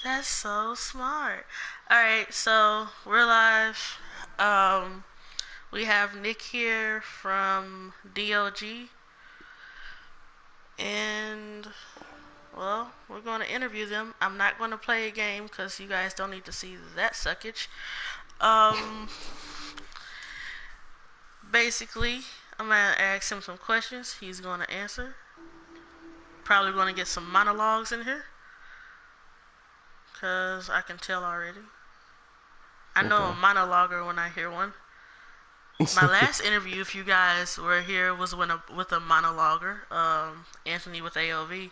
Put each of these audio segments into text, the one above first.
That's so smart. Alright, so we're live. Um, we have Nick here from DoG, and well, we're going to interview them. I'm not going to play a game because you guys don't need to see that suckage. Um, Basically, I'm going to ask him some questions. He's going to answer. Probably going to get some monologues in here because I can tell already. I know Okay. a monologuer when I hear one. My last interview, if you guys were here, was with a monologuer, Anthony with AOV.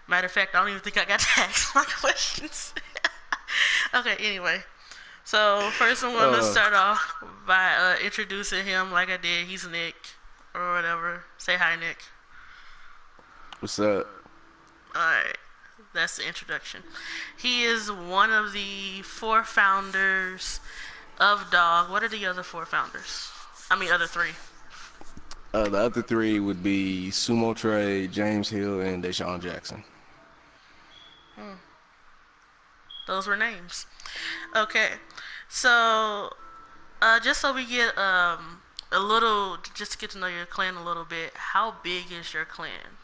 Matter of fact, I don't even think I got to ask my questions. Okay, anyway. So, first I'm going to uh, start off by introducing him like I did. He's Nick, or whatever. Say hi, Nick. what's up? Alright, that's the introduction. He is one of the four founders of DoG. What are the other four founders? I mean, other three. The other three would be Sumo Trey, James Hill, and Deshaun Jackson. Hmm. Those were names. Okay, so just so we get a little, just to get to know your clan a little bit. How big is your clan?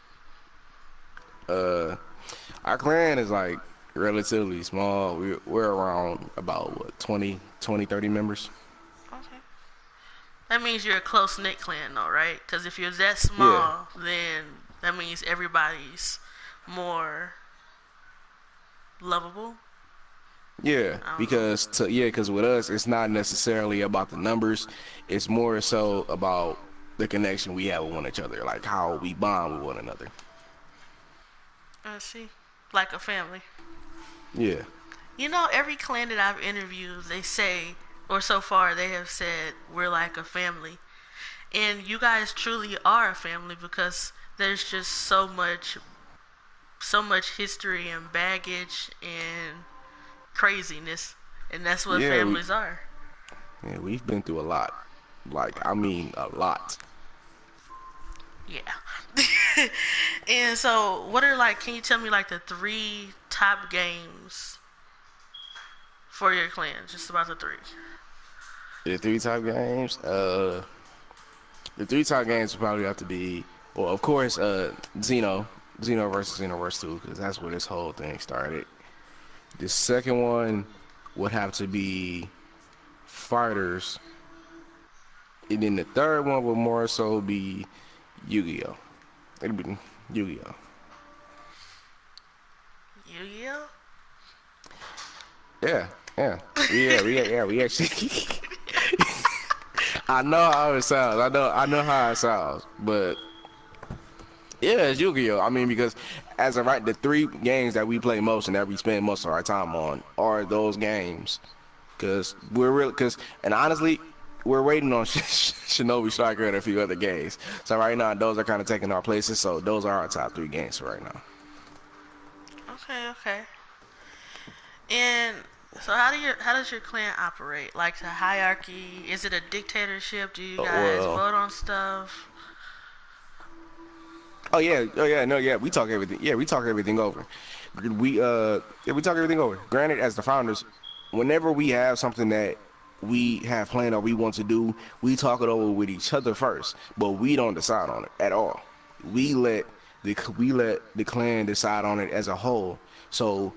Uh, our clan is like relatively small. We're around about what 30 members. Okay, that means you're a close knit clan, though, right? Because if you're that Yeah, small, then that means everybody's more lovable. yeah. I don't know. Because with us, it's not necessarily about the numbers. It's more so about the connection we have with one another, like how we bond with one another. I see. Like a family. Yeah. You know, every clan that I've interviewed, they say, or so far they have said, we're like a family. And you guys truly are a family because there's just so much history and baggage and craziness, and that's what Yeah, families are. we've been through a lot. Like, I mean, a lot. Yeah. And so, what are like? Can you tell me like the three top games for your clan? Just about the three. The three top games. The three top games would probably have to be, well, of course, Xeno versus Xenoverse 2, because that's where this whole thing started. The second one would have to be Fighters, and then the third one would more so be Yu-Gi-Oh. It'd be Yu-Gi-Oh. Yu-Gi-Oh. Yeah, yeah, we actually. I know how it sounds. I know how it sounds, but yeah, it's Yu-Gi-Oh. I mean, because as of right, the three games that we play most and that we spend most of our time on are those games. And honestly, we're waiting on Shinobi Striker and a few other games. So right now, those are kind of taking our places. So those are our top three games for right now. Okay, okay. And so, how does your clan operate? Like the hierarchy? Is it a dictatorship? Do you guys Well, vote on stuff? oh yeah, no, yeah, we talk everything. Yeah, we talk everything over. We talk everything over. Granted, as the founders, whenever we have something that we have planned or we want to do, we talk it over with each other first, but we don't decide on it at all. We let we let the clan decide on it as a whole. So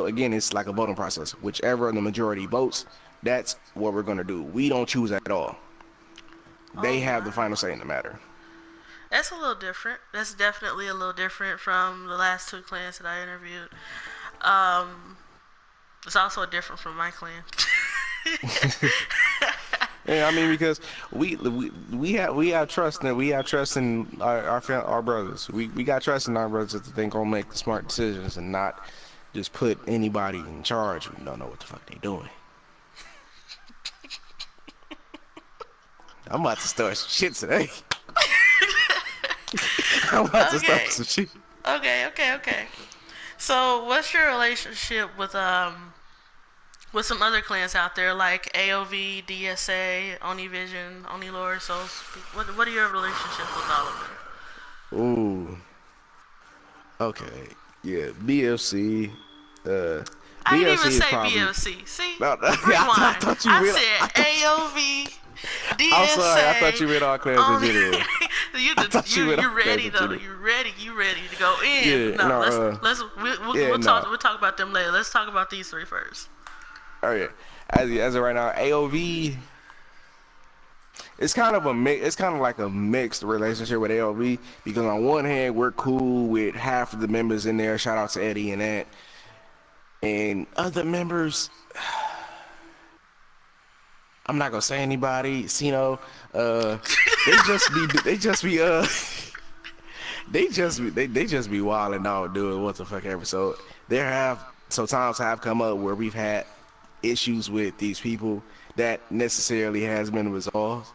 again, it's like a voting process. Whichever the majority votes, that's what we're gonna do. We don't choose at all. They Oh have the my. final say in the matter. That's a little different. That's definitely a little different from the last two clans that I interviewed. Um, it's also different from my clan. Yeah, I mean because we have trust in our brothers. We got trust in our brothers that they gonna make the smart decisions and not just put anybody in charge who don't know what the fuck they doing. I'm about to start some shit today. I'm about to start Okay. some shit. Okay. So, what's your relationship with some other clans out there like AOV, DSA, Onivision, Onilore? So, what are your relationships with all of them? Ooh, okay. Yeah, BFC. Uh, I didn't even BFC is say probably. BFC. See? No, I Rewind. thought you I read. said AOV, I'm sorry. I thought DSA. you read all clans in On general. I thought you read all you clans ready in though? general. You ready to go in? Yeah. No, No. Yeah. we'll talk No. about them later. Let's talk about these three first. Oh yeah. As of right now, AOV. It's kind of a mix. It's kind of like a mixed relationship with AOV because on one hand we're cool with half of the members in there. Shout out to Eddie and that, and other members. I'm not gonna say anybody. You know, uh, they just be. They just be. They just be wilding out doing what the fuck ever. So there have times have come up where we've had issues with these people that necessarily has been resolved.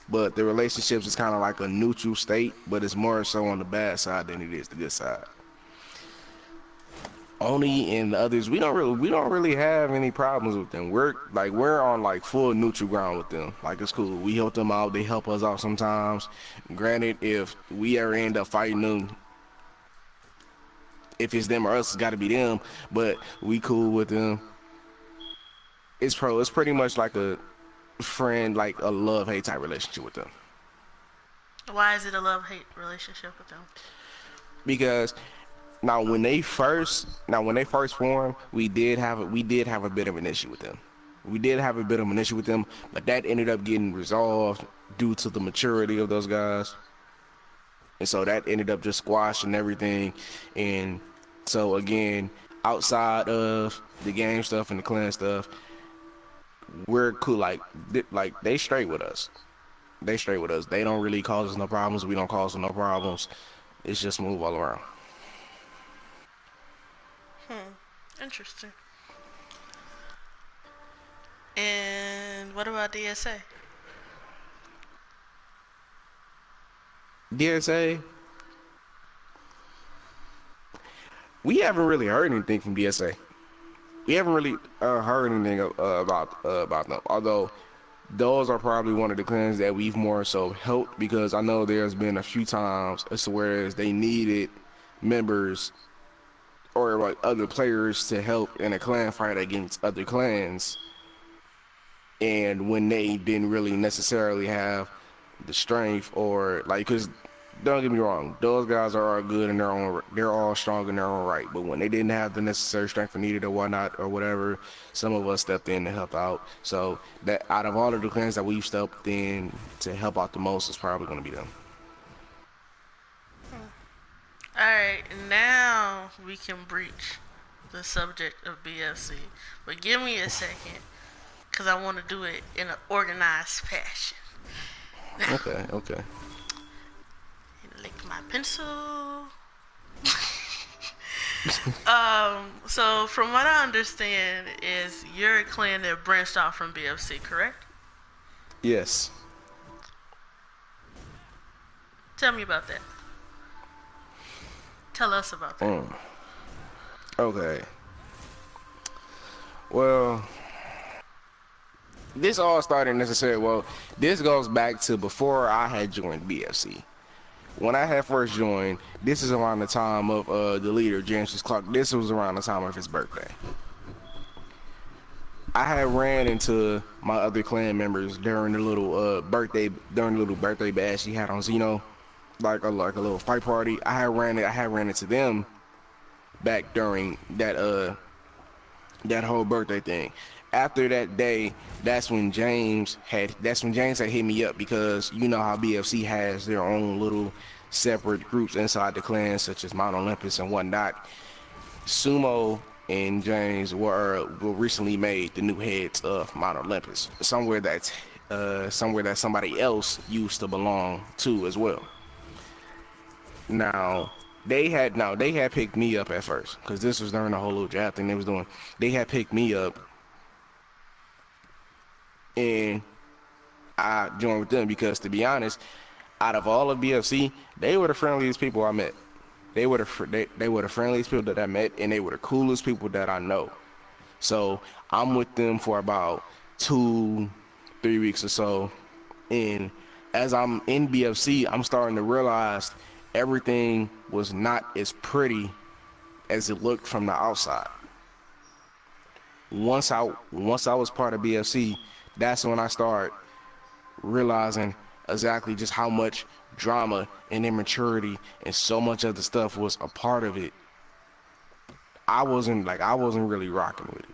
But the relationships is kind of like a neutral state, but it's more so on the bad side than it is the good side. Only in the others, we don't really have any problems with them. We're on like full neutral ground with them. Like it's cool. We help them out. They help us out sometimes. Granted, if we ever end up fighting them, if it's them or us, it's got to be them. But we cool with them. It's pretty much like a friend, like a love hate type relationship with them. Why is it a love hate relationship with them? Because when they first formed, we did have a bit of an issue with them. We did have a bit of an issue with them, but that ended up getting resolved due to the maturity of those guys. And so that ended up just squashing everything. And so again, outside of the game stuff and the clan stuff, we're cool. Like they straight with us. They straight with us. They don't really cause us no problems. We don't cause them no problems. It's just move all around. Interesting. And what about DSA? DSA, we haven't really heard anything from DSA. We haven't really heard anything about them. Although those are probably one of the clans that we've more so helped because I know there's been a few times as to whereas they needed members or like other players to help in a clan fight against other clans, and when they didn't really necessarily have the strength or like, because don't get me wrong, those guys are all good in their own, they're all strong in their own right, but when they didn't have the necessary strength or needed or whatnot or whatever, some of us stepped in to help out. So that out of all of the clans that we've stepped in to help out the most is probably going to be them. Alright, now we can breach the subject of BFC. But give me a second, because I want to do it in an organized fashion. Okay. Lick my pencil. So from what I understand is you're a clan that branched off from BFC, correct? Yes. Tell me about that. Tell us about that. Okay. Well, this all started necessarily. Well, this goes back to before I had joined BFC. When I had first joined, this is around the time of the leader, James Clark. This was around the time of his birthday. I had ran into my other clan members during the little birthday bash he had on Xeno, like a little fight party. I had ran into them back during that whole birthday thing. After that day, that's when James had hit me up because you know how BFC has their own little separate groups inside the clan, such as Mount Olympus and whatnot. Sumo and James were recently made the new heads of Mount Olympus, somewhere that somebody else used to belong to as well. Now they had picked me up at first because this was during the whole little draft thing they was doing. They had picked me up and I joined with them because, to be honest, out of all of BFC, they were the friendliest people I met. They were the friendliest people that I met, and they were the coolest people that I know. So I'm with them for about 2-3 weeks or so, and as I'm in BFC, I'm starting to realize everything was not as pretty as it looked from the outside. Once I was part of BFC, that's when I started realizing exactly just how much drama and immaturity and so much other stuff was a part of it. I wasn't really rocking with it.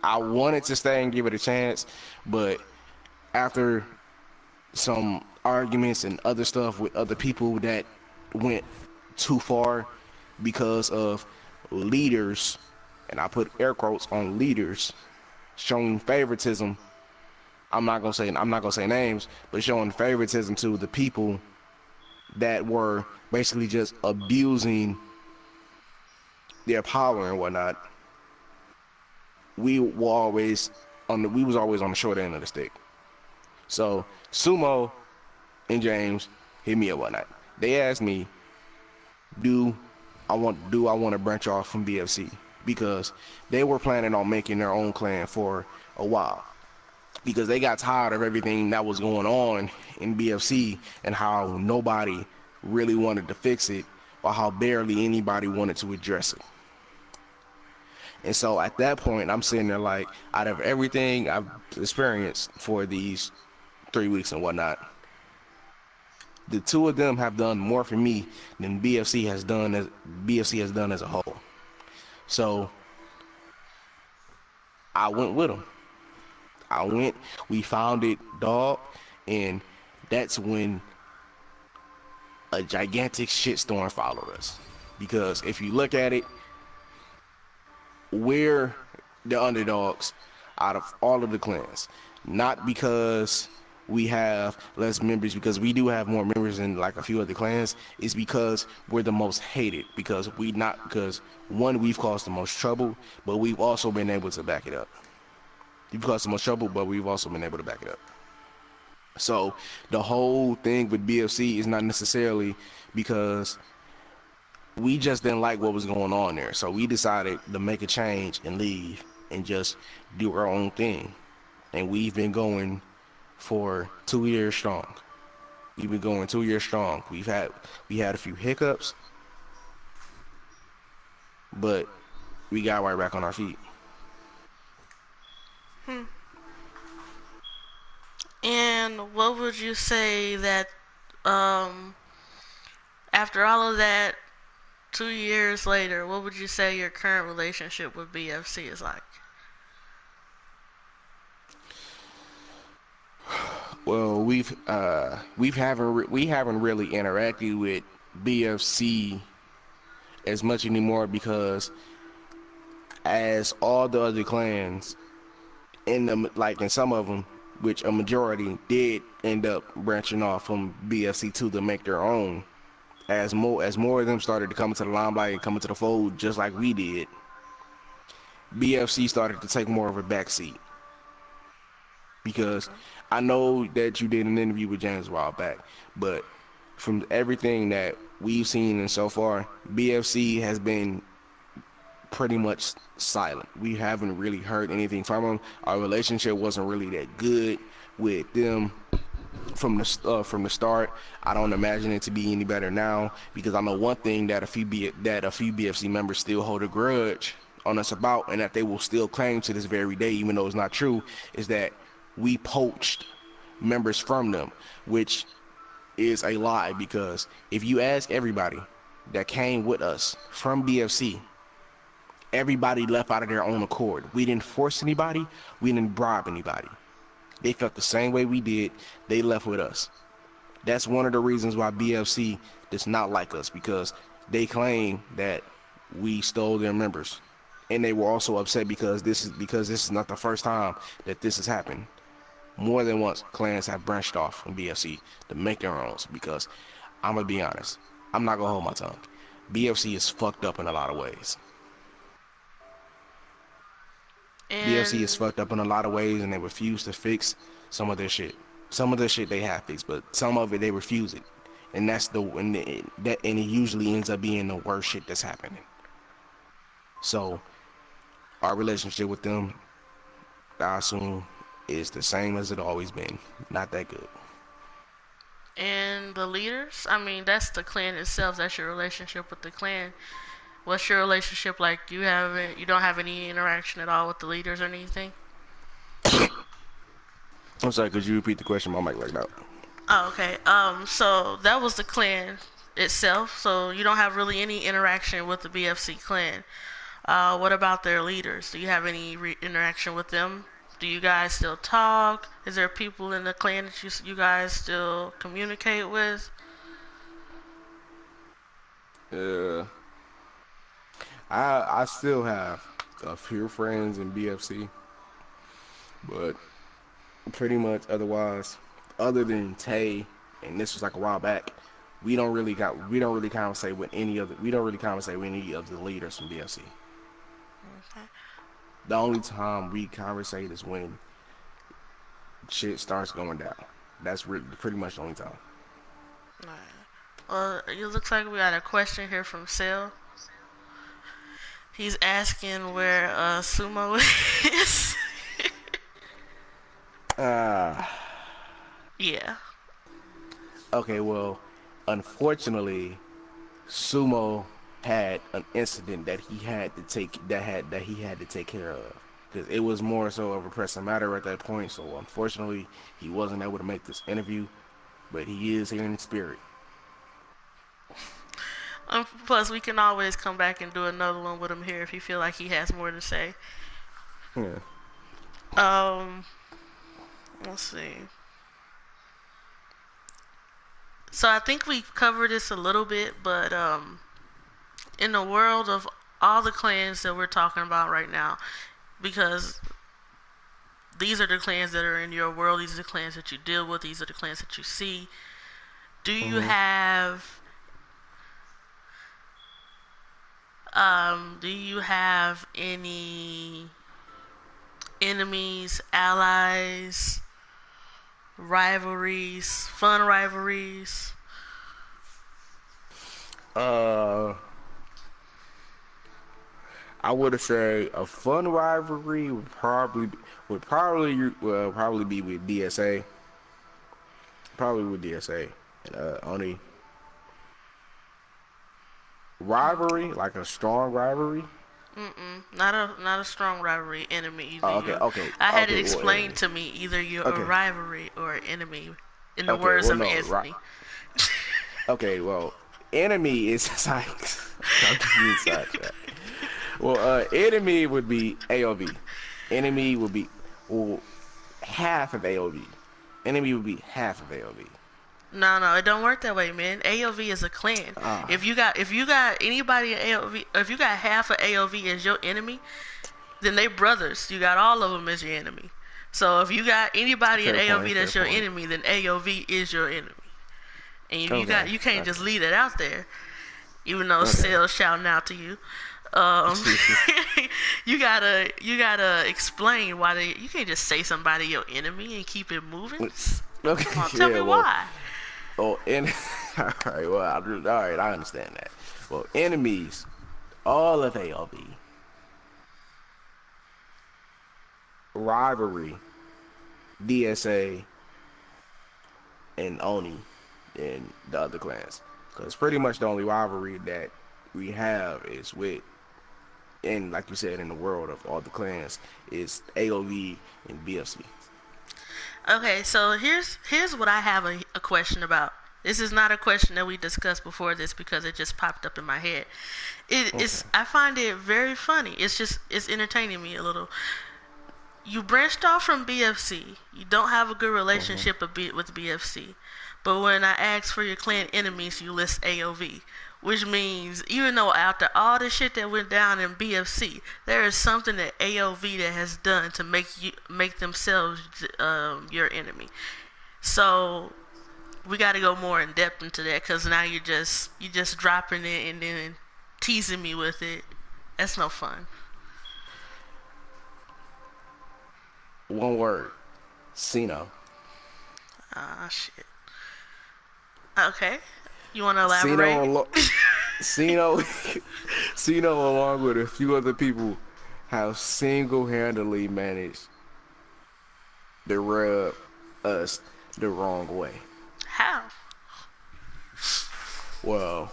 I wanted to stay and give it a chance, but after some arguments and other stuff with other people that went too far because of leaders, and I put air quotes on leaders, showing favoritism. I'm not gonna say names, but showing favoritism to the people that were basically just abusing their power and whatnot. We was always on the short end of the stick. So Sumo and James hit me up one night. They asked me, do do I want to branch off from BFC? Because they were planning on making their own clan for a while. Because they got tired of everything that was going on in BFC and how nobody really wanted to fix it, or how barely anybody wanted to address it. And so at that point, I'm sitting there like, out of everything I've experienced for these 3 weeks and whatnot, the two of them have done more for me than BFC has done as a whole. So I went with them. We founded DoG, and that's when a gigantic shitstorm followed us. Because if you look at it, we're the underdogs out of all of the clans. Not because we have less members, because we do have more members than like a few other clans. It's because we're the most hated. Because one, we've caused the most trouble, but we've also been able to back it up. We've caused the most trouble, but we've also been able to back it up. So the whole thing with BFC is not necessarily because we just didn't like what was going on there. So we decided to make a change and leave and just do our own thing. And we've been going for 2 years strong. We've been going 2 years strong. We had a few hiccups, but we got right back on our feet. And what would you say that after all of that, 2 years later, what would you say your current relationship with BFC is like? Well, we haven't really interacted with BFC as much anymore, because as all the other clans in some of them, which a majority did end up branching off from BFC2 to make their own. As more of them started to come into the limelight and come into the fold, just like we did, BFC started to take more of a backseat. Because I know that you did an interview with James a while back, but from everything that we've seen and so far, BFC has been pretty much silent. We haven't really heard anything from them. Our relationship wasn't really that good with them from the start. I don't imagine it to be any better now, because I know one thing that a few BFC members still hold a grudge on us about, and that they will still claim to this very day, even though it's not true, is that we poached members from them, which is a lie. Because if you ask everybody that came with us from BFC, everybody left out of their own accord. We didn't force anybody. We didn't bribe anybody. They felt the same way we did. They left with us. That's one of the reasons why BFC does not like us, because they claim that we stole their members. And they were also upset because this is not the first time that this has happened. More than once, clans have branched off from BFC to make their own. Because I'm gonna be honest, I'm not gonna hold my tongue. BFC is fucked up in a lot of ways. BFC is fucked up in a lot of ways, and they refuse to fix some of their shit. Some of their shit they have fixed, but some of it they refuse it, and it usually ends up being the worst shit that's happening. So our relationship with them, I assume, is the same as it always been. Not that good. And the leaders, I mean, that's the clan itself. That's your relationship with the clan. What's your relationship like? You don't have any interaction at all with the leaders or anything? I'm sorry, could you repeat the question? My mic right now. Oh, okay. So that was the clan itself. So you don't have really any interaction with the BFC clan. What about their leaders? Do you have any interaction with them? Do you guys still talk? Is there people in the clan that you guys still communicate with? Uh, I still have a few friends in BFC, but pretty much otherwise, other than Tay, and this was like a while back, we don't really conversate with any other we don't really conversate with any of the leaders from BFC. Okay. The only time we conversate is when shit starts going down. That's pretty much the only time. Alright. Well, it looks like we got a question here from Sale. He's asking where Sumo is. Uh, Yeah. okay, well, unfortunately, Sumo had an incident that he had to take care of because it was more so of a pressing matter at that point. So unfortunately, he wasn't able to make this interview, but he is here in spirit. Plus, we can always come back and do another one with him here if you feel like he has more to say. Yeah. Um, let's see. So I think we covered this a little bit, but in the world of all the clans that we're talking about right now, because these are the clans that are in your world, these are the clans that you deal with, these are the clans that you see. Do you Mm-hmm. have do you have any enemies, allies, rivalries, fun rivalries? Uh, I would say a fun rivalry would probably be with DSA, probably with DSA, and only rivalry like a strong rivalry. Not a strong rivalry. Enemy. Either Oh, okay, you. okay, I had it okay. Well, explained enemy. to me. Either you're a Okay, rivalry or an enemy. In the okay. words Well, of no, Anthony. okay. Well, enemy is like I'm getting sidetracked. Well, enemy would be AOV. Enemy would be well half of AOV. Enemy would be half of AOV. No, it don't work that way, man. AOV is a clan. Ah, If you got anybody in AOV, if you got half of AOV as your enemy, then they brothers. You got all of them as your enemy. So if you got anybody in fair AOV point. Fair that's your point. enemy, then AOV is your enemy. And if Okay. you can't just Okay. leave it out there, even though Okay. Sales shouting out to you. Um, you gotta explain why you can't just say somebody your enemy and keep it moving. Come on, Okay. tell Yeah. me Well. why. Oh. All right. Well. All right. I understand that. Well, enemies. All of AOV. Rivalry. DSA and Oni and the other clans. Because pretty much the only rivalry that we have is with, and like you said, in the world of all the clans, is AOV and BFC. Okay, so here's what I have a question about. This is not a question that we discussed before this because it just popped up in my head. Okay. I find it very funny. It's entertaining me a little. You branched off from BFC. You don't have a good Mm-hmm. relationship with BFC. But when I ask for your clan enemies, you list AOV. Which means, even though after all the shit that went down in BFC, there is something that AOV that has done to make themselves your enemy. So we got to go more in depth into that because now you just dropping it and then teasing me with it. That's no fun. One word. Sino. Ah, shit. Okay. You want to Sino. elaborate? Sino. Sino, along with a few other people, have single-handedly managed to rub us the wrong way. How? Well,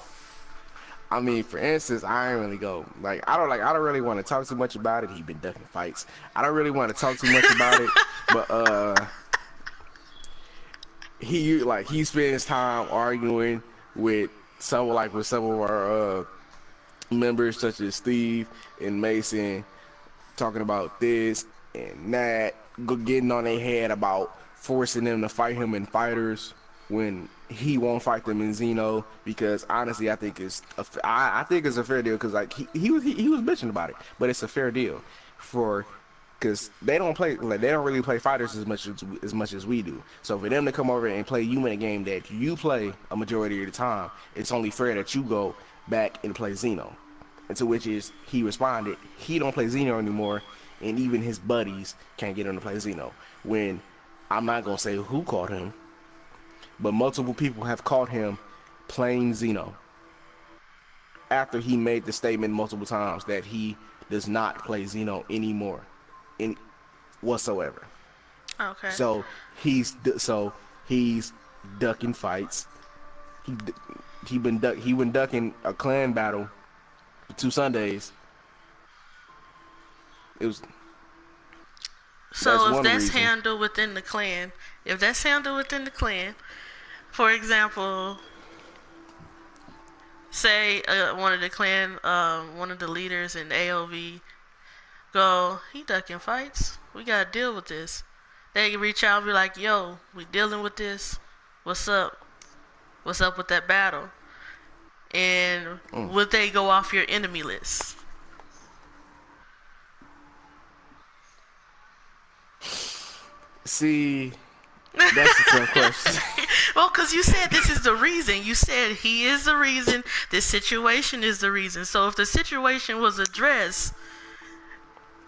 I mean, for instance, I ain't really go I don't really want to talk too much about it. He been ducking fights. I don't really want to talk too much about it, but he spends time arguing with some of our members such as Steve and Mason, talking about this and that, getting on their head about forcing them to fight him in fighters when he won't fight them in Xeno, because honestly I think it's a fair deal, because like he was bitching about it, but it's a fair deal for, because they don't really play fighters as much as we do. So for them to come over and play you in a game that you play a majority of the time, it's only fair that you go back and play Xeno. And to which is he responded, he don't play Xeno anymore, and even his buddies can't get him to play Xeno. When I'm not gonna say who caught him, but multiple people have caught him playing Xeno after he made the statement multiple times that he does not play Xeno anymore, in whatsoever. Okay. So he's ducking fights. He been ducking a clan battle for 2 Sundays. It was. So if that's reason. handled within the clan, for example, say one of the clan, one of the leaders in AOV go, he ducking fights. We gotta deal with this. They reach out and be like, yo, we dealing with this. What's up? What's up with that battle? And would they go off your enemy list? See, that's a tough question. Well, because you said this is the reason. You said he is the reason. This situation is the reason. So if the situation was addressed,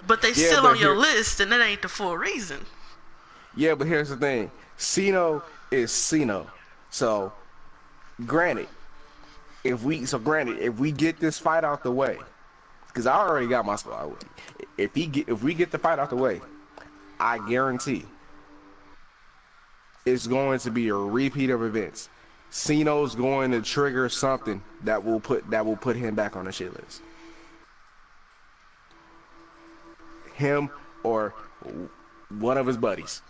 but they still on your list, then that ain't the full reason. Yeah, but here's the thing. Xeno is Xeno. So, granted, if we get this fight out the way, because I already got my spot. If we get the fight out the way, I guarantee it's going to be a repeat of events. Xeno's going to trigger something that will put him back on the shit list. Him or one of his buddies.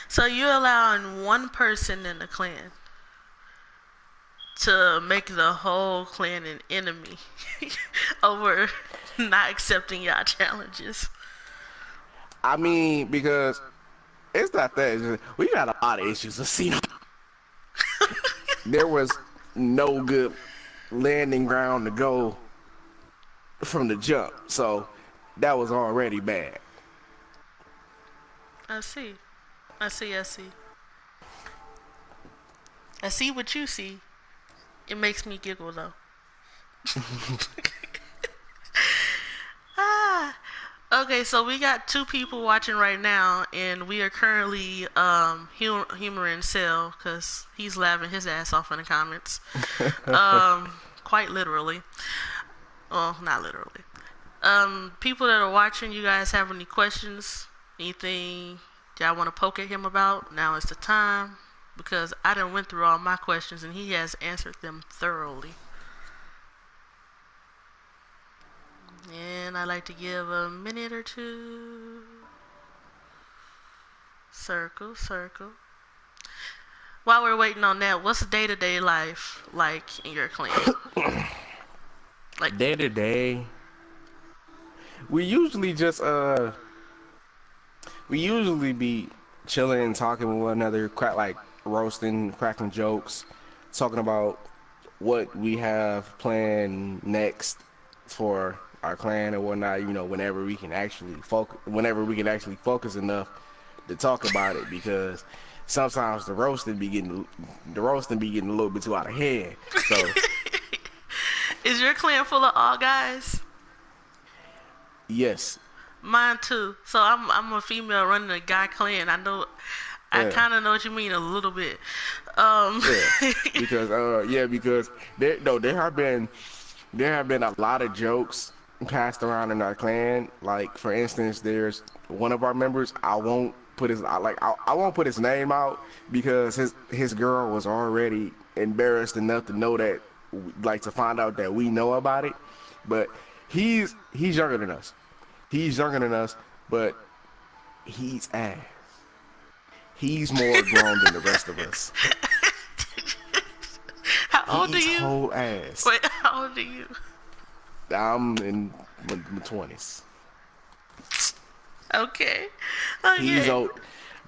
So you're allowing one person in the clan to make the whole clan an enemy over not accepting y'all challenges. I mean, because it's not that. We got a lot of issues with Xeno. There was no good landing ground to go from the jump, so that was already bad. I see what you see. It makes me giggle though. Okay, so we got 2 people watching right now, and we are currently humoring Cell because he's laughing his ass off in the comments. Quite literally. Well, not literally. People that are watching, you guys have any questions? Anything y'all want to poke at him about? Now is the time, because I done went through all my questions and he has answered them thoroughly. And I like to give a minute or 2. Circle. While we're waiting on that, what's day-to-day life like in your clan? Like day-to-day, we usually be chilling and talking with one another, roasting, cracking jokes, talking about what we have planned next for our clan and whatnot. You know, whenever we can actually focus enough to talk about it, because sometimes the roasting be getting a little bit too out of hand. So, is your clan full of all guys? Yes. Mine too. So I'm a female running a guy clan. I know. I kind of know what you mean a little bit. Because there have been a lot of jokes passed around in our clan. Like, for instance, there's one of our members. I won't put his name out because his girl was already embarrassed enough to know that like to find out that we know about it. But he's younger than us. He's younger than us, but he's ass. He's more grown than the rest of us. How old He are eats you? whole ass. Wait, how old are you? I'm in my 20s. Okay. He's Okay. old.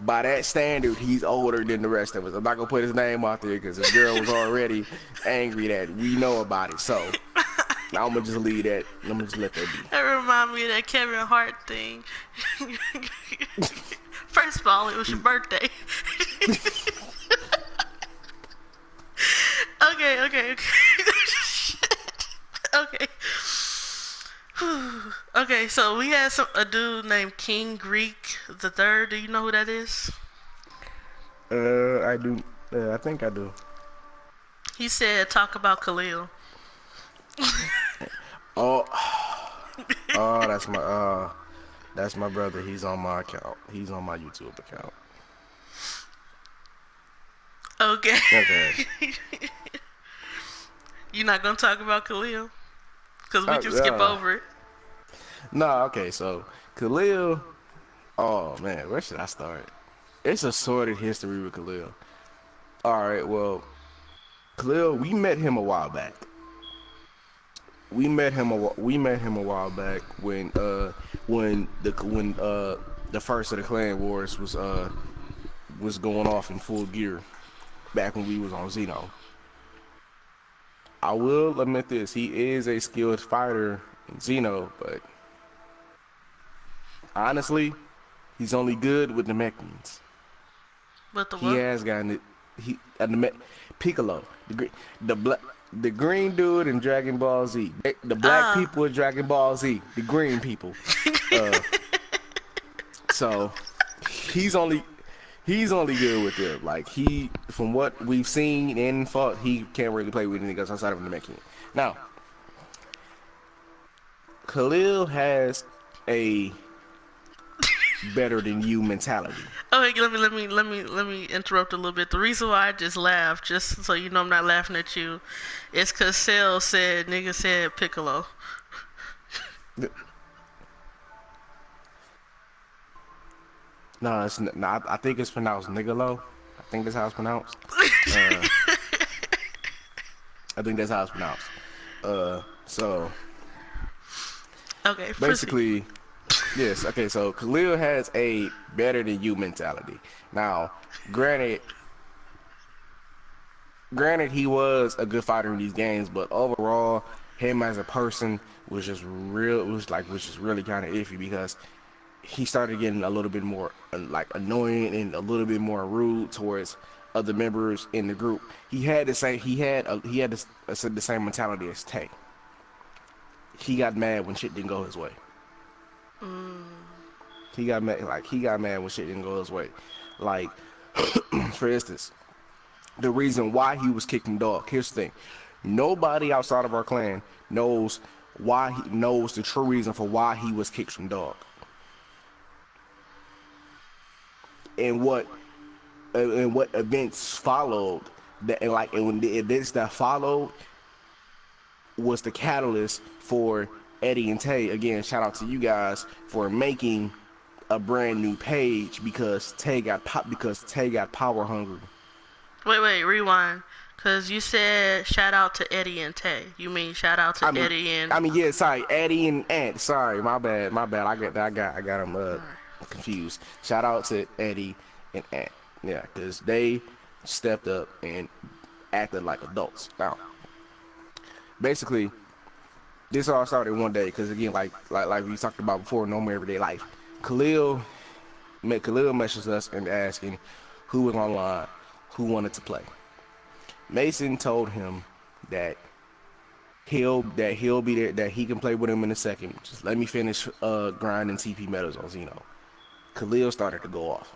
By that standard, he's older than the rest of us. I'm not gonna put his name out there because the girl was already angry that we know about it. So I'm gonna just leave that. I'm gonna just let that be. That remind me of that Kevin Hart thing. First of all, it was your birthday. Okay. Okay. Okay, so we had a dude named King Greek the Third. Do you know who that is? I do. I think I do. He said, "Talk about Khalil." Oh, oh, that's my brother. He's on my account. He's on my YouTube account. Okay. Okay. You're not gonna talk about Khalil? Because we Uh, can skip uh, over it. no, okay. So Khalil. Oh man, where should I start? It's a sordid history with Khalil. All right. Well, Khalil, we met him a while back. We met him a while back when the first of the Clan Wars was going off in full gear back when we was on Xeno. I will admit this, he is a skilled fighter in Xeno, but honestly, he's only good with the Namekians. With the He what? has gotten it. He Piccolo, the green dude in Dragon Ball Z, the black Ah. people in Dragon Ball Z, the green people. Uh, so he's only he's only good with them. Like from what we've seen and fought, he can't really play with anything else outside of the Namekian. Now, Khalil has a better than you mentality. Okay, let me interrupt a little bit. The reason why I just laughed, just so you know I'm not laughing at you, is because Cell said nigga said Piccolo. No, no, I think it's pronounced Nigolo. I think that's how it's pronounced. Uh, I think that's how it's pronounced. So Okay, proceed. basically, yes. Okay, so Khalil has a better than you mentality. Now, granted, he was a good fighter in these games, but overall, him as a person was just was just really kind of iffy because he started getting a little bit more like annoying and a little bit more rude towards other members in the group. He had the same mentality as Tay. He got mad when shit didn't go his way. He got mad when shit didn't go his way. Like for instance, the reason why he was kicked from DoG. Here's the thing: nobody outside of our clan knows knows the true reason for why he was kicked from DoG. And what events followed and when the events that followed was the catalyst for Eddie and Tay. Again, shout out to you guys for making a brand new page because Tay got power hungry. Wait, rewind. Cause you said shout out to Eddie and Tay. You mean shout out to Eddie and? Yeah, sorry, Eddie and Ant. Sorry, my bad. I got them confused. Shout out to Eddie and Ant. Yeah, because they stepped up and acted like adults. Now, basically, this all started one day because again, like we talked about before, normal everyday life. Khalil messaged us and asking who was online, who wanted to play. Mason told him that he'll be there, that he can play with him in a second. Just let me finish grinding TP medals on Xeno. Khalil started to go off.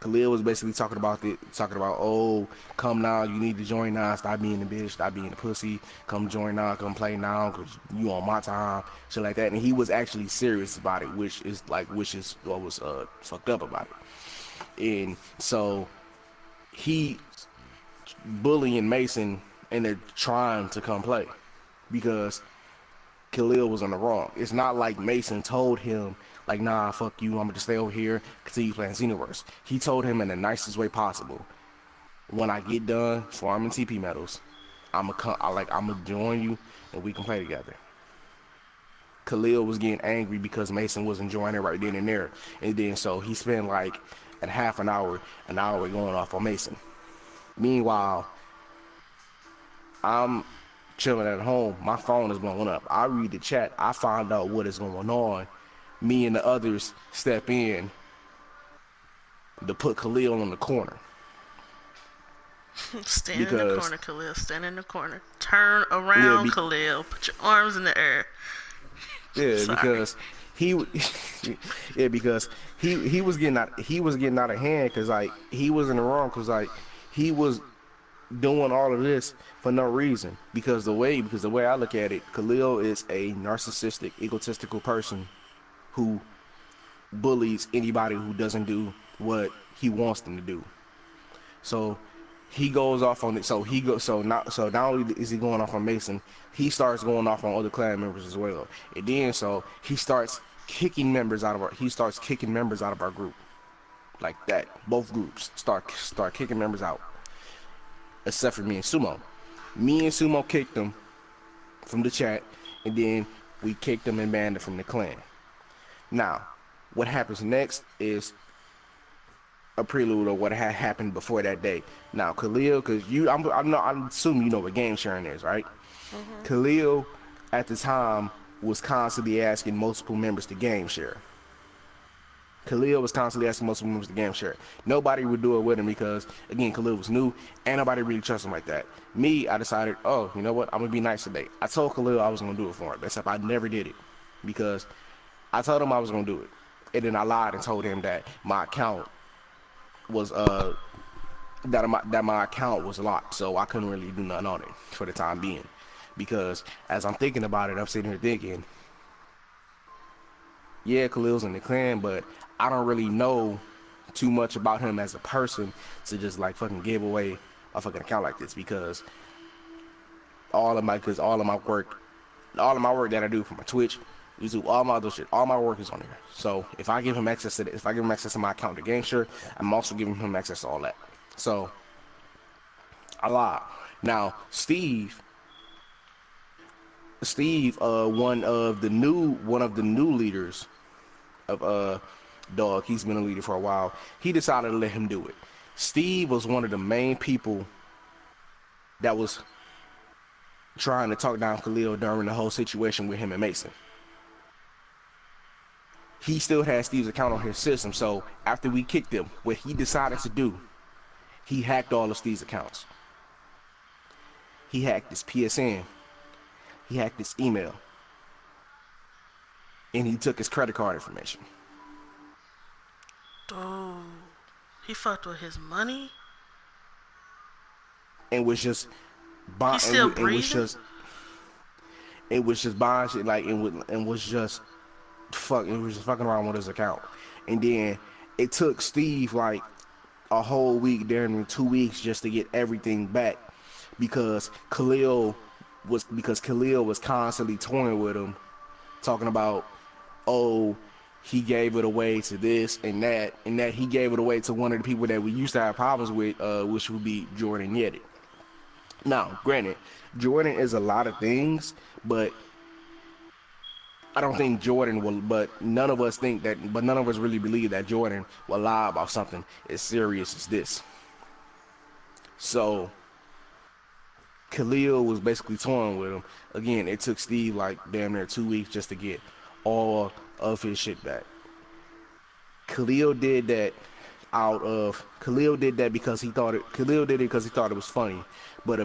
Khalil was basically talking about, oh, come now, you need to join now, stop being a bitch, stop being a pussy, come join now, come play now, cause you on my time, shit like that. And he was actually serious about it, which is what was fucked up about it. And so he bullying Mason and they're trying to come play because Khalil was on the wrong. It's not like Mason told him, like, nah, fuck you, I'm gonna just stay over here, continue playing Xenoverse. He told him in the nicest way possible, when I get done farming TP medals, I'm gonna join you and we can play together. Khalil was getting angry because Mason was enjoying it right then and there. And then so he spent like a half an hour going off on Mason. Meanwhile, I'm chilling at home. My phone is blowing up. I read the chat. I find out what is going on. Me and the others step in to put Khalil in the corner. Stand in the Because, corner, Khalil. Stand in the corner. Turn yeah, around, Khalil. Put your arms in the air. yeah, Sorry. because he, yeah, because he was getting out of hand because like he was in the wrong because like he was doing all of this for no reason because the way I look at it, Khalil is a narcissistic, egotistical person who bullies anybody who doesn't do what he wants them to do. So he goes off on it. So not only is he going off on Mason, he starts going off on other clan members as well. And then so he starts kicking members out of our group like that. Both groups start kicking members out, except for me and Sumo. Me and Sumo kicked them from the chat, and then we kicked them and banned them from the clan. Now, what happens next is a prelude of what had happened before that day. Now, Khalil, because I'm assuming you know what game sharing is, right? Mm-hmm. Khalil, at the time, was constantly asking multiple members to game share. Khalil was constantly asking multiple members to game share. Nobody would do it with him because, again, Khalil was new, and nobody really trusted him like that. Me, I decided, oh, you know what? I'm gonna be nice today. I told Khalil I was gonna do it for him, except I never did it because I told him I was gonna do it, and then I lied and told him that my account was my account was locked, so I couldn't really do nothing on it for the time being. Because as I'm thinking about it, I'm sitting here thinking, yeah, Khalil's in the clan, but I don't really know too much about him as a person to just like fucking give away a fucking account like this because all of my work that I do for my Twitch, YouTube, all my other shit, all my work is on here. So if I give him access to if I give him access to my account to game share, I'm also giving him access to all that. So I lied. Now Steve, one of the new leaders of DoG, he's been a leader for a while. He decided to let him do it. Steve was one of the main people that was trying to talk down Khalil during the whole situation with him and Mason. He still had Steve's account on his system, so after we kicked him, what he decided to do, he hacked all of Steve's accounts. He hacked his PSN, he hacked his email, and he took his credit card information. Oh, he fucked with his money. And was just He's still breathing. it was just buying shit like and was just fucking around with his account. And then it took Steve like a whole week, during 2 weeks, just to get everything back because Khalil was constantly toying with him, talking about, oh, he gave it away to this and that he gave it away to one of the people that we used to have problems with, which would be Jordan Yeti. Now, granted, Jordan is a lot of things, but I don't think Jordan will. But none of us really believe that Jordan will lie about something as serious as this. So Khalil was basically toying with him. Again, it took Steve like damn near 2 weeks just to get all of his shit back. Khalil did that because he thought it was funny. But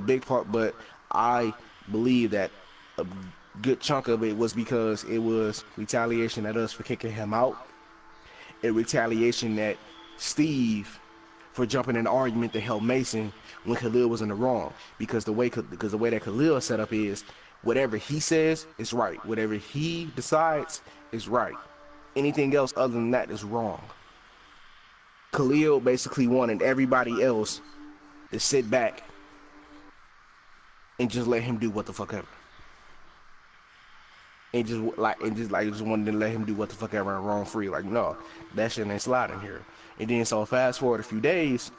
I believe that a good chunk of it was because it was retaliation at us for kicking him out, and retaliation at Steve for jumping in an argument to help Mason when Khalil was in the wrong. Because the way that Khalil set up is, whatever he says is right. Whatever he decides is right. Anything else other than that is wrong. Khalil basically wanted everybody else to sit back and just let him do what the fuck ever. And just wanted to let him do what the fuck ever wrong free. Like, no, that shit ain't sliding here. And then so fast forward a few days,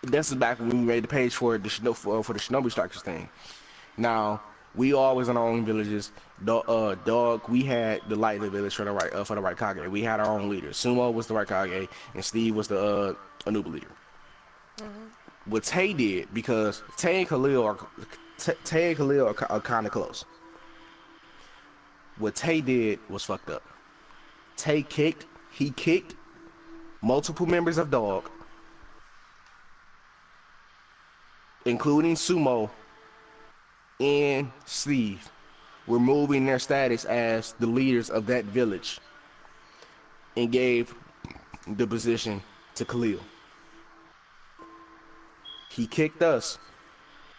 this is back when we made the page for the Shinobi Strikers thing. Now we always in our own villages. DoG, we had the light village for the right Kage. We had our own leaders. Sumo was the right Kage, and Steve was the Anuba leader. What Tay did, because Tay and Khalil are kind of close. What Tay did was fucked up. He kicked multiple members of DoG, including Sumo and Steve, removing their status as the leaders of that village, and gave the position to Khalil. He kicked us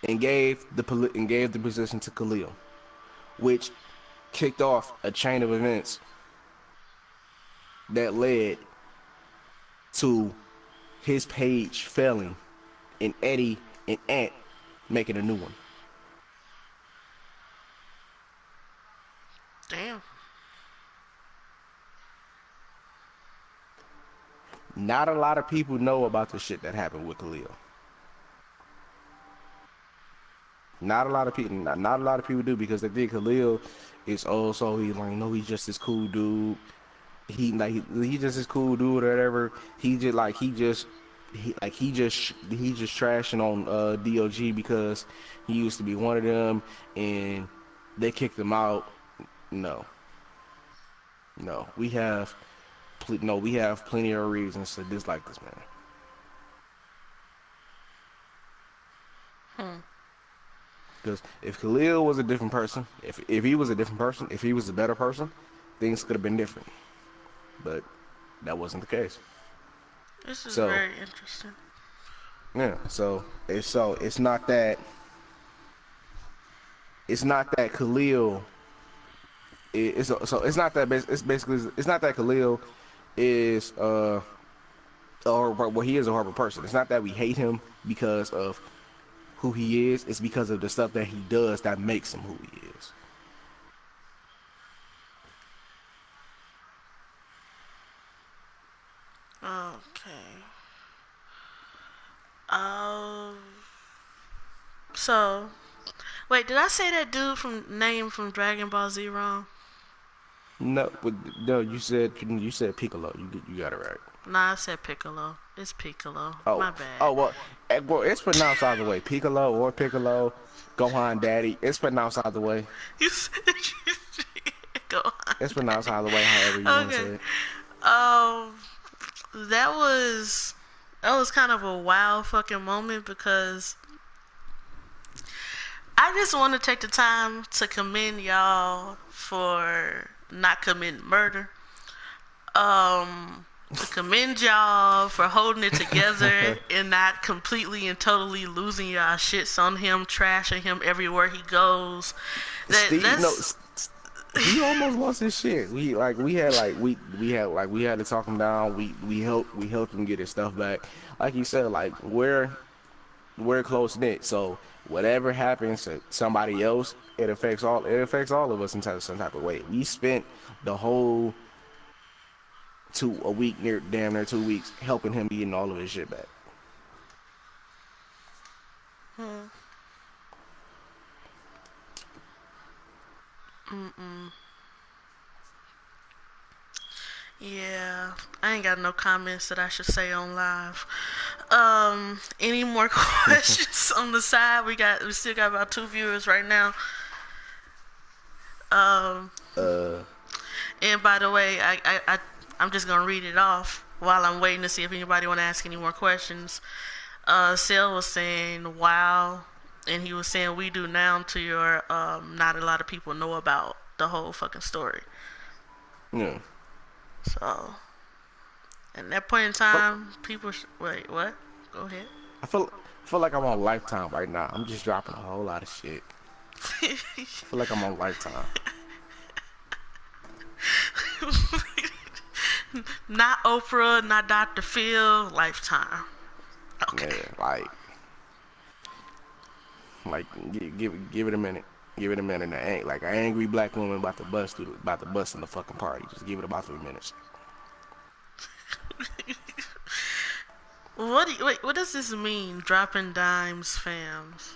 and gave the position to Khalil, which kicked off a chain of events that led to his page failing and Eddie and Ant making a new one. Damn. Not a lot of people know about the shit that happened with Khalil. Not a lot of people do, because they think Khalil is also he's just this cool dude. He just this cool dude or whatever. He just trashing on DoG because he used to be one of them and they kicked him out. No, we have plenty of reasons to dislike this man. Because if Khalil was a different person, if he was a better person, things could have been different. But that wasn't the case. This is very interesting. Yeah, it's not that Khalil it's not that Khalil is or well, he is a horrible person. It's not that we hate him because of who he is. It's because of the stuff that he does that makes him who he is. Okay. So, wait, did I say that dude from Dragon Ball Z wrong? No, you said Piccolo. You got it right. Nah, I said Piccolo. It's Piccolo. Oh, My bad. oh well, it's pronounced either way. Piccolo or Piccolo, Gohan Daddy. It's pronounced either way. You said Gohan. It's pronounced either way, however you want to say it. That was kind of a wild fucking moment, because I just want to take the time to commend y'all for not committing murder. To commend y'all for holding it together and not completely and totally losing y'all shits on him, trashing him everywhere he goes. He almost lost his shit. We had to talk him down. We helped him get his stuff back. Like you said, like we're close knit. So whatever happens to somebody else, it affects all of us in some type of way. We spent the whole damn near 2 weeks helping him getting all of his shit back. Yeah, I ain't got no comments that I should say on live. Any more questions on the side? We still got about 2 viewers right now. And by the way, I'm just gonna read it off while I'm waiting to see if anybody want to ask any more questions. Sel was saying, wow, and he was saying, we do now to your not a lot of people know about the whole fucking story. Yeah. So, at that point in time, people wait, what? Go ahead. I feel like I'm on Lifetime right now. I'm just dropping a whole lot of shit. I feel like I'm on Lifetime. Not Oprah, not Dr. Phil, Lifetime. Okay. Yeah, like Like, give it a minute. Give it a minute. I ain't like an angry black woman about to bust in the fucking party. Just give it about 3 minutes. Wait, what does this mean? Dropping dimes, fams.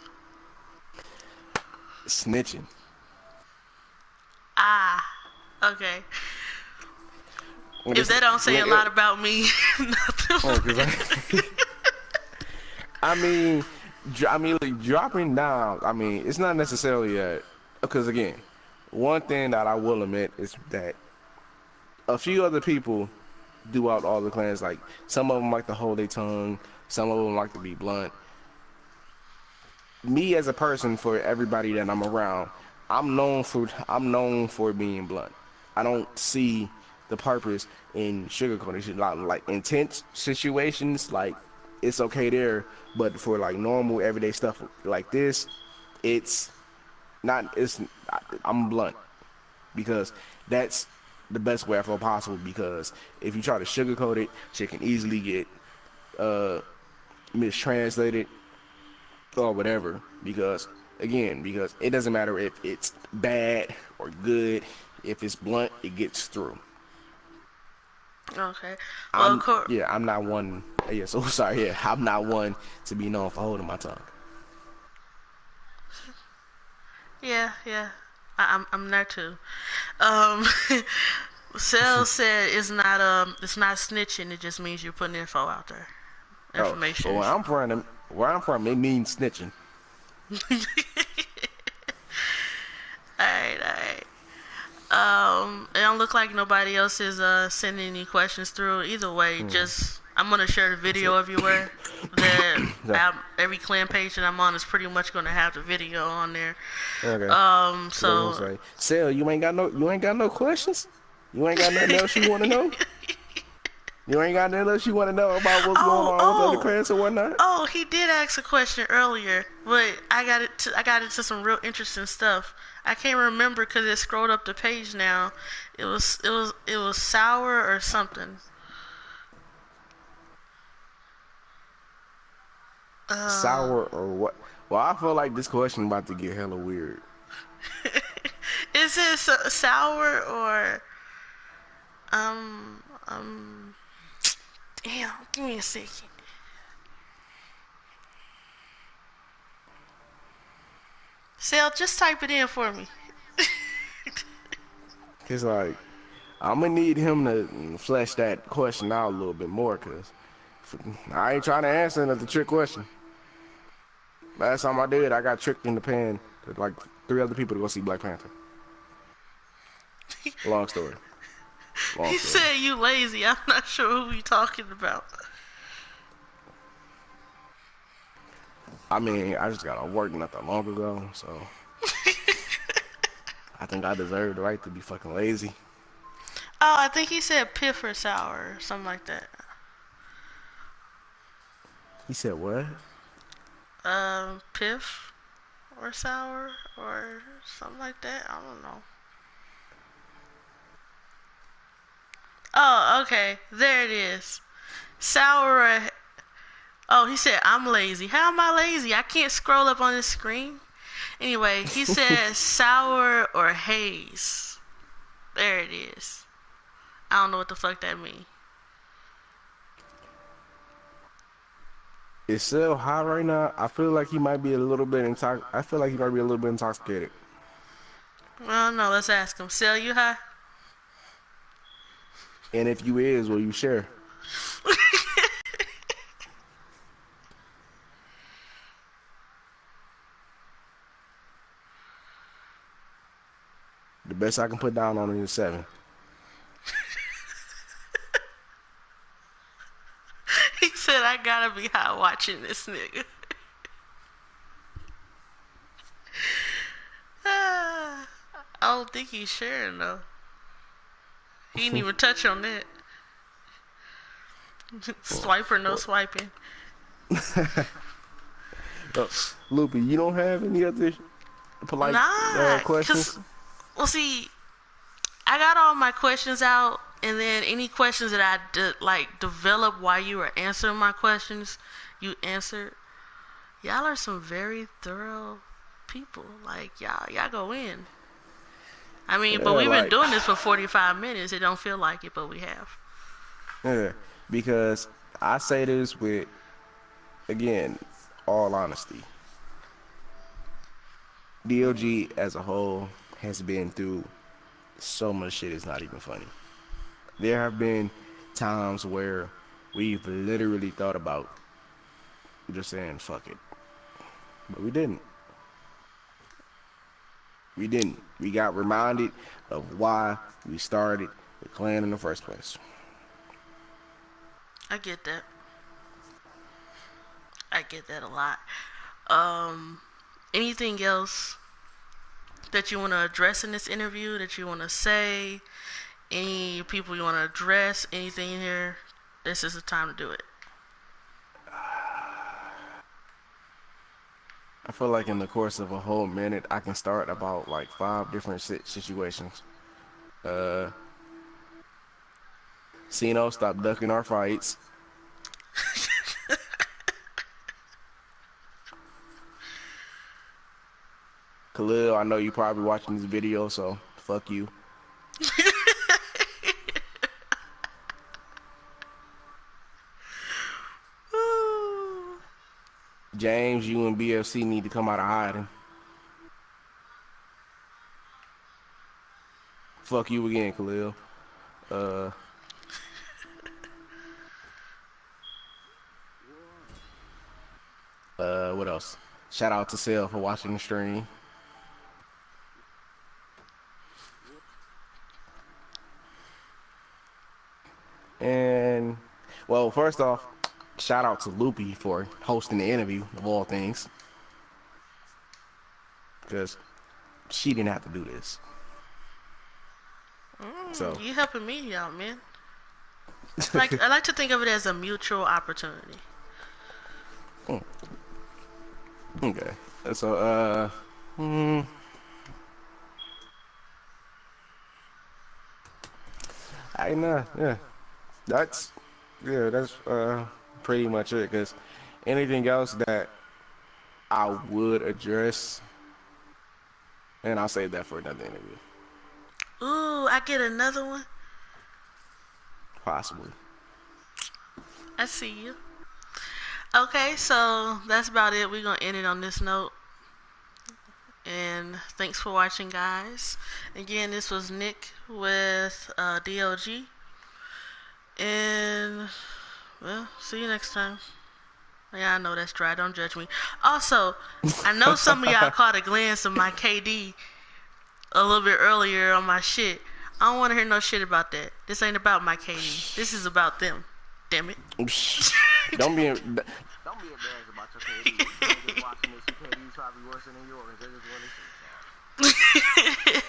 Snitching. Ah, okay. When If it's, that don't say when a lot about me, cause nothing. I mean, like, dropping down. I mean, it's not necessarily a because again, one thing that I will admit is that a few other people throughout all the clans, like some of them like to hold their tongue, some of them like to be blunt. Me as a person, for everybody that I'm around, I'm known for being blunt. I don't see the purpose in sugarcoating shit. Like intense situations, like it's okay there, but for like normal everyday stuff like this, it's not. I'm blunt because that's the best way I feel possible. Because if you try to sugarcoat it, shit can easily get uh mistranslated or whatever. Because it doesn't matter if it's bad or good. If it's blunt, it gets through. Okay. Well, I'm yeah, I'm not one. Yeah, so sorry. Yeah, I'm not one to be known for holding my tongue. yeah. I'm there too. Um, Cell said it's not snitching. It just means you're putting info out there, Oh, well, information. where I'm from, it means snitching. Alright. It don't look like nobody else is sending any questions through. Either way, just I'm gonna share the That's video it. everywhere. That So, every clan page that I'm on is pretty much gonna have the video on there. okay. What I was So gonna say, Sel, you ain't got no questions. You ain't got nothing else you want to know. You ain't got nothing else you want to know about what's going oh on with other oh clans or whatnot. oh, he did ask a question earlier, but I got into some real interesting stuff. I can't remember because it scrolled up the page now. It was sour or something. Uh, Sour or what? Well, I feel like this question about to get hella weird. is it sour or um um? Damn, give me a second. Sal, just type it in for me. It's like I'm gonna need him to flesh that question out a little bit more, cause I ain't trying to answer another trick question. Last time I did, I got tricked into paying like 3 other people to go see Black Panther. Long story. Long He story. said you lazy. I'm not sure who you talking about. I mean, I just got off work not that long ago, so I think I deserve the right to be fucking lazy. Oh, I think he said piff or sour or something like that. He said what? Piff or sour or something like that. I don't know. Oh, okay. There it is. Sour or... Oh, he said I'm lazy. How am I lazy? I can't scroll up on the screen. Anyway, he said sour or haze. There it is. I don't know what the fuck that means. It's still hot right now. I feel like he might be a little bit I feel like he might be a little bit intoxicated. Well, no, let's ask him. Sell you high? And if you is, will you share? The best I can put down on it is 7. He said I gotta be high watching this nigga. I don't think he's sharing though. He didn't even touch on that. Swipe or no swiping. Loopy, you don't have any other polite Nah, questions? cause well, see, I got all my questions out, and then any questions that I developed while you were answering my questions, you answered. Y'all are some very thorough people. Like y'all go in. I mean, but Yeah, we've been like doing this for 45 minutes. It don't feel like it, but we have. yeah, because I say this with again, all honesty. DOG as a whole has been through so much shit. It's not even funny. There have been times where we've literally thought about just saying fuck it, but we didn't. We didn't. We got reminded of why we started the clan in the first place. I get that. I get that a lot. Um, Anything else that you want to address in this interview that you want to say? Any people you want to address? Anything in here? This is the time to do it. I feel like in the course of a whole minute, I can start about like five different situations. Uh, Sino, stop ducking our fights. Khalil, I know you probably watching this video, so fuck you. James, you and BFC need to come out of hiding. Fuck you again, Khalil. Uh, what else? Shout out to Sel for watching the stream. And well, first off, shout out to Loopy for hosting the interview of all things, because she didn't have to do this. So You helping me out, man. Like I like to think of it as a mutual opportunity. okay, so I know, yeah, that's that's pretty much it. Because anything else that I would address, and I'll save that for another interview, Ooh, I get another one. possibly. I see you. Okay, so that's about it. We're gonna end it on this note. And thanks for watching, guys. Again, this was Nick with DOG. And, well, see you next time. Yeah, I know that's dry. Don't judge me. Also, I know some of y'all caught a glance of my KD a little bit earlier on my shit. I don't want to hear no shit about that. This ain't about my KD. This is about them. Damn it. Don't be Don't be embarrassed about your KD. Niggas watching this, your KD's probably worse than yours. They just want to shit.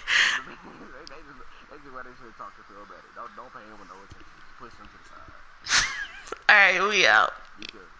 They just want to shit talk to feel better. Don't pay him with no attention. Just push him to the side. Alright, we out. You good.